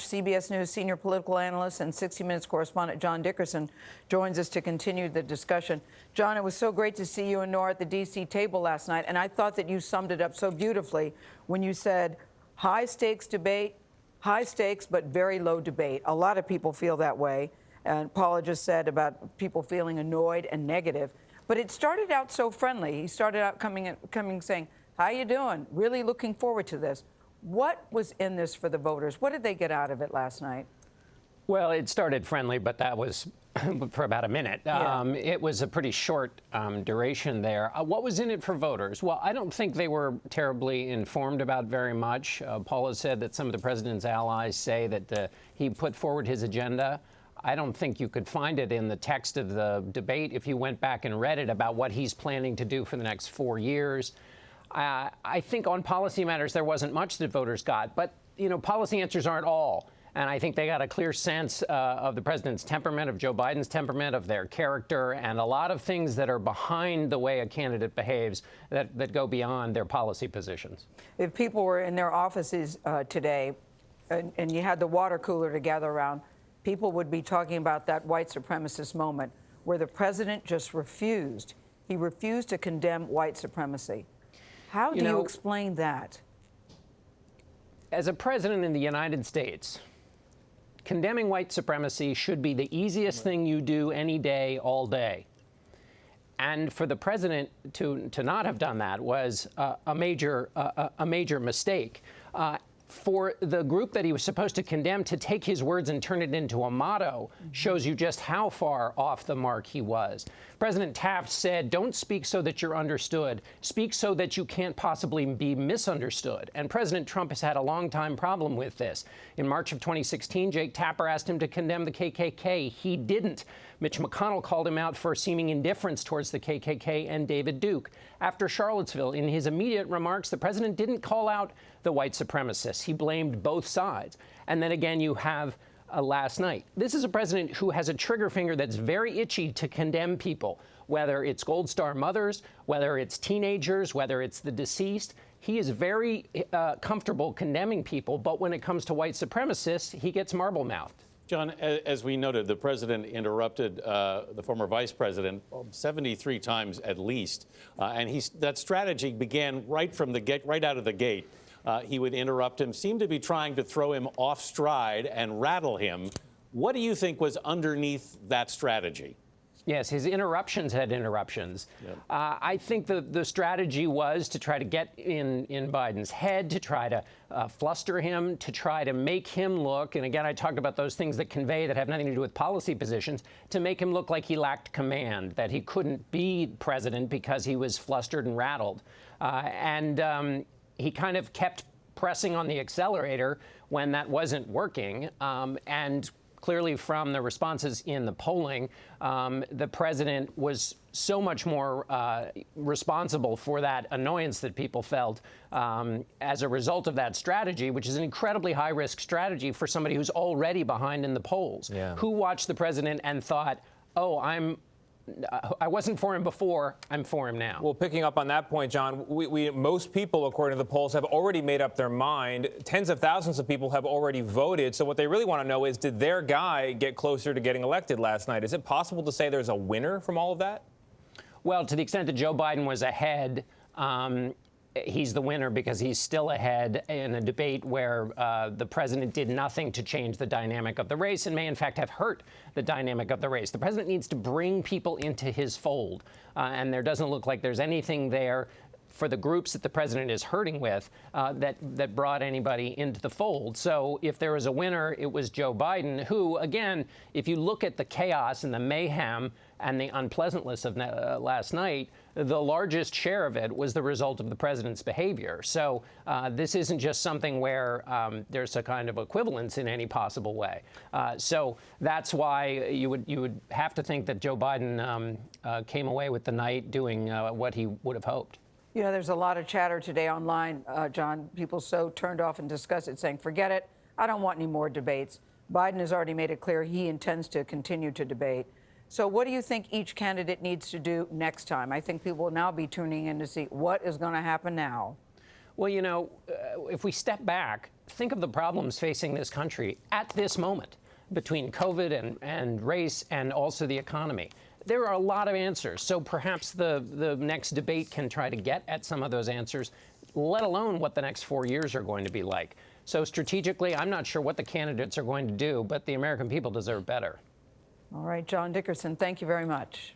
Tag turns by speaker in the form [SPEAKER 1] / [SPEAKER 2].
[SPEAKER 1] CBS News senior political analyst and 60 Minutes correspondent John Dickerson joins us to continue the discussion. John, it was so great to see you and Nora at the D.C. table last night, and I thought that you summed it up so beautifully when you said high-stakes debate, high stakes but very low debate. A lot of people feel that way, and Paula just said about people feeling annoyed and negative. But it started out so friendly. He started out coming saying, how you doing? Really looking forward to this. What was in this for the voters? What did they get out of it last night?
[SPEAKER 2] Well, it started friendly, but that was for about a minute.
[SPEAKER 1] Yeah.
[SPEAKER 2] It was a pretty short duration there. What was in it for voters? Well, I don't think they were terribly informed about very much. Paula said that some of the president's allies say that he put forward his agenda. I don't think you could find it in the text of the debate if you went back and read it about what he's planning to do for the next 4 years. I think on policy matters there wasn't much that voters got, but policy answers aren't all. And I think they got a clear sense of the president's temperament, of Joe Biden's temperament, of their character, and a lot of things that are behind the way a candidate behaves that go beyond their policy positions.
[SPEAKER 1] If people were in their offices today and you had the water cooler to gather around, people would be talking about that white supremacist moment where the president just refused. He refused to condemn white supremacy. How do you explain that?
[SPEAKER 2] As a president in the United States, condemning white supremacy should be the easiest thing you do any day, all day. And for the president to not have done that was a major mistake. For the group that he was supposed to condemn to take his words and turn it into a motto shows you just how far off the mark he was. President Taft said, don't speak so that you're understood. Speak so that you can't possibly be misunderstood. And President Trump has had a long-time problem with this. In March of 2016, Jake Tapper asked him to condemn the KKK. He didn't. Mitch McConnell called him out for seeming indifference towards the KKK and David Duke. After Charlottesville, in his immediate remarks, the president didn't call out the white supremacists. He blamed both sides. And then again, you have last night. This is a president who has a trigger finger that's very itchy to condemn people, whether it's Gold Star mothers, whether it's teenagers, whether it's the deceased. He is very comfortable condemning people, but when it comes to white supremacists, he gets marble-mouthed.
[SPEAKER 3] John, as we noted, the president interrupted the former vice president 73 times at least, and that strategy began right out of the gate. He would interrupt him, seemed to be trying to throw him off stride and rattle him. What do you think was underneath that strategy?
[SPEAKER 2] Yes, his interruptions had interruptions. Yep. I think the strategy was to try to get in Biden's head, to try to fluster him, to try to make him look, and again, I talked about those things that have nothing to do with policy positions, to make him look like he lacked command, that he couldn't be president because he was flustered and rattled. He kind of kept pressing on the accelerator when that wasn't working, and clearly from the responses in the polling, the president was so much more responsible for that annoyance that people felt as a result of that strategy, which is an incredibly high-risk strategy for somebody who's already behind in the polls. Yeah. Who watched the president and thought, oh, I wasn't for him before, I'm for him now.
[SPEAKER 4] Well, picking up on that point, John, most people, according to the polls, have already made up their mind. Tens of thousands of people have already voted. So what they really want to know is, did their guy get closer to getting elected last night? Is it possible to say there's a winner from all of that?
[SPEAKER 2] Well, to the extent that Joe Biden was ahead, he's the winner because he's still ahead in a debate where the president did nothing to change the dynamic of the race and may, in fact, have hurt the dynamic of the race. The president needs to bring people into his fold, and there doesn't look like there's anything there for the groups that the president is hurting with that brought anybody into the fold. So if there was a winner, it was Joe Biden, who, again, if you look at the chaos and the mayhem and the unpleasantness of last night, the largest share of it was the result of the president's behavior. So this isn't just something where there's a kind of equivalence in any possible way. So that's why you would have to think that Joe Biden came away with the night doing what he would have hoped.
[SPEAKER 1] You know, there's a lot of chatter today online, John. People so turned off and disgusted, saying, forget it, I don't want any more debates. Biden has already made it clear he intends to continue to debate. So what do you think each candidate needs to do next time? I think people will now be tuning in to see what is going to happen now.
[SPEAKER 2] Well, you know, if we step back, think of the problems facing this country at this moment between COVID and race and also the economy. There are a lot of answers. So perhaps the next debate can try to get at some of those answers, let alone what the next 4 years are going to be like. So strategically, I'm not sure what the candidates are going to do, but the American people deserve better.
[SPEAKER 1] All right, John Dickerson, thank you very much.